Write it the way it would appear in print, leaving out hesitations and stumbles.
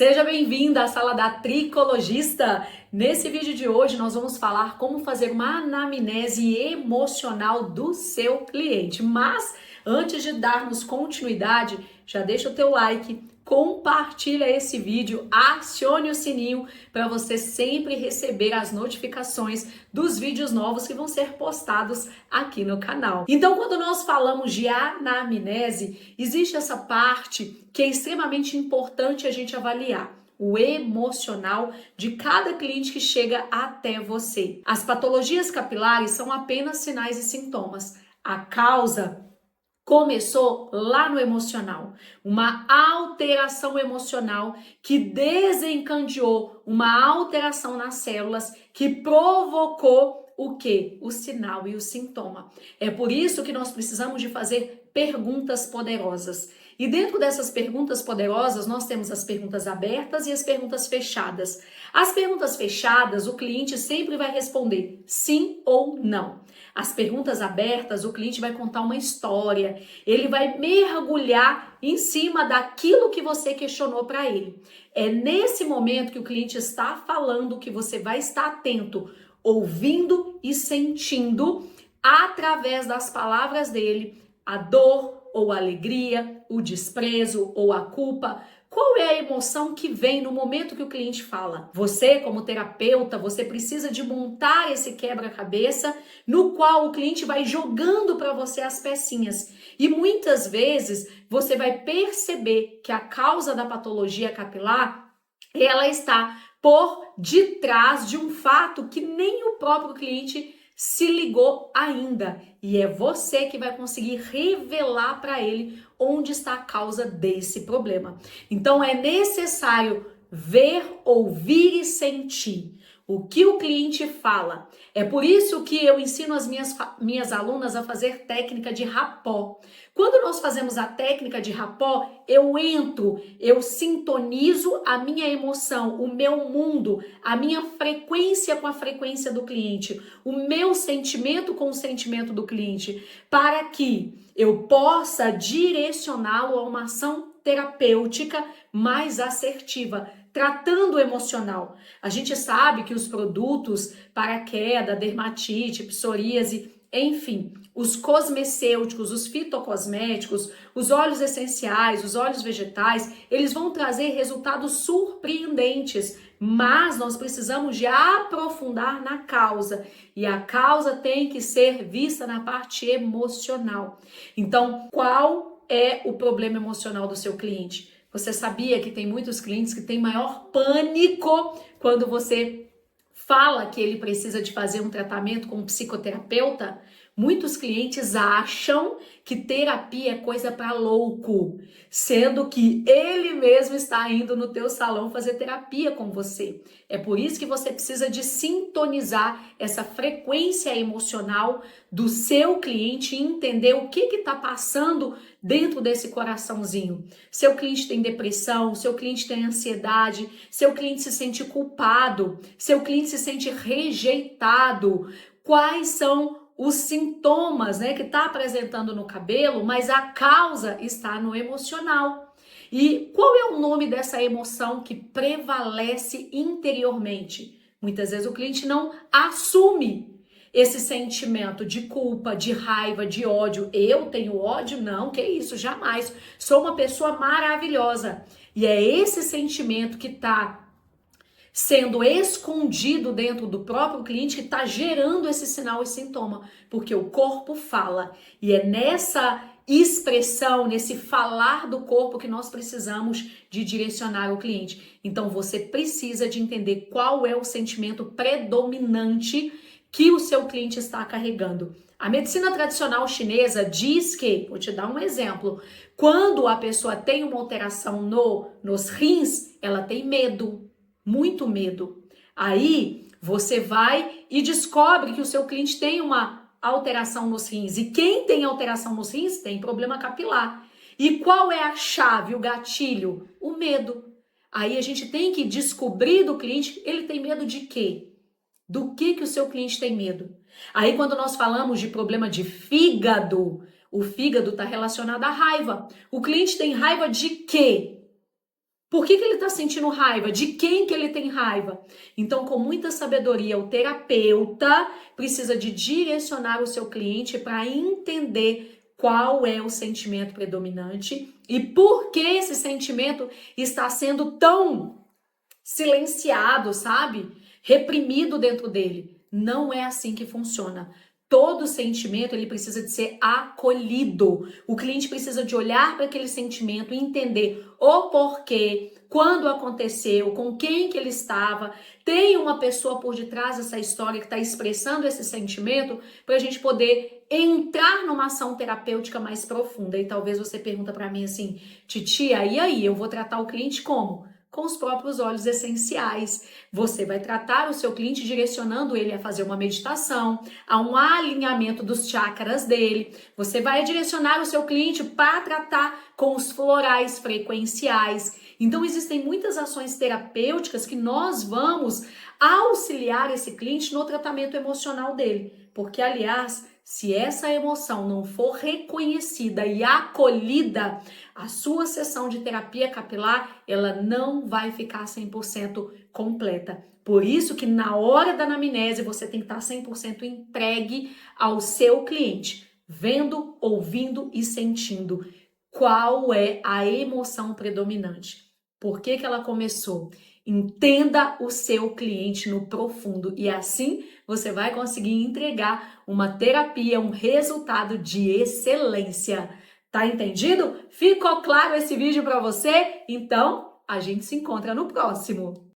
Seja bem-vinda à sala da tricologista. Nesse vídeo de hoje nós vamos falar como fazer uma anamnese emocional do seu cliente. Mas antes de darmos continuidade, já deixa o teu like, compartilha esse vídeo, acione o sininho para você sempre receber as notificações dos vídeos novos que vão ser postados aqui no canal. Então, quando nós falamos de anamnese, existe essa parte que é extremamente importante a gente avaliar. O emocional de cada cliente que chega até você. As patologias capilares são apenas sinais e sintomas. A causa começou lá no emocional, uma alteração emocional que desencadeou uma alteração nas células que provocou o quê? O sinal e o sintoma. É por isso que nós precisamos de fazer perguntas poderosas. E dentro dessas perguntas poderosas, nós temos as perguntas abertas e as perguntas fechadas. As perguntas fechadas, o cliente sempre vai responder sim ou não. As perguntas abertas, o cliente vai contar uma história, ele vai mergulhar em cima daquilo que você questionou para ele. É nesse momento que o cliente está falando que você vai estar atento, ouvindo e sentindo, através das palavras dele, a dor ou a alegria, o desprezo ou a culpa. Qual é a emoção que vem no momento que o cliente fala? Você, como terapeuta, você precisa de montar esse quebra-cabeça no qual o cliente vai jogando para você as pecinhas. E muitas vezes você vai perceber que a causa da patologia capilar, ela está por detrás de um fato que nem o próprio cliente se ligou ainda. E é você que vai conseguir revelar para ele onde está a causa desse problema. Então é necessário ver, ouvir e sentir o que o cliente fala. É por isso que eu ensino as minhas alunas a fazer técnica de rapó. Quando nós fazemos a técnica de rapó, eu entro, eu sintonizo a minha emoção, o meu mundo, a minha frequência com a frequência do cliente, o meu sentimento com o sentimento do cliente, para que eu possa direcioná-lo a uma ação terapêutica mais assertiva, tratando o emocional. A gente sabe que os produtos para queda, dermatite, psoríase, enfim, os cosmecêuticos, os fitocosméticos, os óleos essenciais, os óleos vegetais, eles vão trazer resultados surpreendentes, mas nós precisamos de aprofundar na causa, e a causa tem que ser vista na parte emocional. Então, qual é o problema emocional do seu cliente? Você sabia que tem muitos clientes que têm maior pânico quando você fala que ele precisa de fazer um tratamento com um psicoterapeuta? Muitos clientes acham que terapia é coisa para louco, sendo que ele mesmo está indo no teu salão fazer terapia com você. É por isso que você precisa de sintonizar essa frequência emocional do seu cliente e entender o que está passando dentro desse coraçãozinho. Seu cliente tem depressão, seu cliente tem ansiedade, seu cliente se sente culpado, seu cliente se sente rejeitado. Quais são os sintomas, que está apresentando no cabelo, mas a causa está no emocional. E qual é o nome dessa emoção que prevalece interiormente? Muitas vezes o cliente não assume esse sentimento de culpa, de raiva, de ódio. Eu tenho ódio? Não, que isso, jamais. Sou uma pessoa maravilhosa. E é esse sentimento que está sendo escondido dentro do próprio cliente que está gerando esse sinal e sintoma, porque o corpo fala, e é nessa expressão, nesse falar do corpo que nós precisamos de direcionar o cliente. Então você precisa de entender qual é o sentimento predominante que o seu cliente está carregando. A medicina tradicional chinesa diz que, vou te dar um exemplo, quando a pessoa tem uma alteração nos rins, ela tem medo. Muito medo. Aí você vai e descobre que o seu cliente tem uma alteração nos rins. E quem tem alteração nos rins tem problema capilar. E qual é a chave, o gatilho? O medo. Aí a gente tem que descobrir do cliente, ele tem medo de quê? Do que o seu cliente tem medo? Aí quando nós falamos de problema de fígado, o fígado está relacionado à raiva. O cliente tem raiva de quê? Por que ele está sentindo raiva? De quem que ele tem raiva? Então, com muita sabedoria, o terapeuta precisa de direcionar o seu cliente para entender qual é o sentimento predominante e por que esse sentimento está sendo tão silenciado, sabe? Reprimido dentro dele. Não é assim que funciona. Todo sentimento ele precisa de ser acolhido. O cliente precisa de olhar para aquele sentimento e entender o porquê, quando aconteceu, com quem que ele estava. Tem uma pessoa por detrás dessa história que está expressando esse sentimento para a gente poder entrar numa ação terapêutica mais profunda. E talvez você pergunta para mim assim, titia, e aí, eu vou tratar o cliente como? Com os próprios óleos essenciais. Você vai tratar o seu cliente direcionando ele a fazer uma meditação, a um alinhamento dos chakras dele. Você vai direcionar o seu cliente para tratar com os florais frequenciais. Então existem muitas ações terapêuticas que nós vamos auxiliar esse cliente no tratamento emocional dele. Porque, aliás, se essa emoção não for reconhecida e acolhida, a sua sessão de terapia capilar, ela não vai ficar 100% completa. Por isso que na hora da anamnese você tem que estar 100% entregue ao seu cliente, vendo, ouvindo e sentindo qual é a emoção predominante. Por que que ela começou? Entenda o seu cliente no profundo e assim você vai conseguir entregar uma terapia, um resultado de excelência. Tá entendido? Ficou claro esse vídeo para você? Então, a gente se encontra no próximo.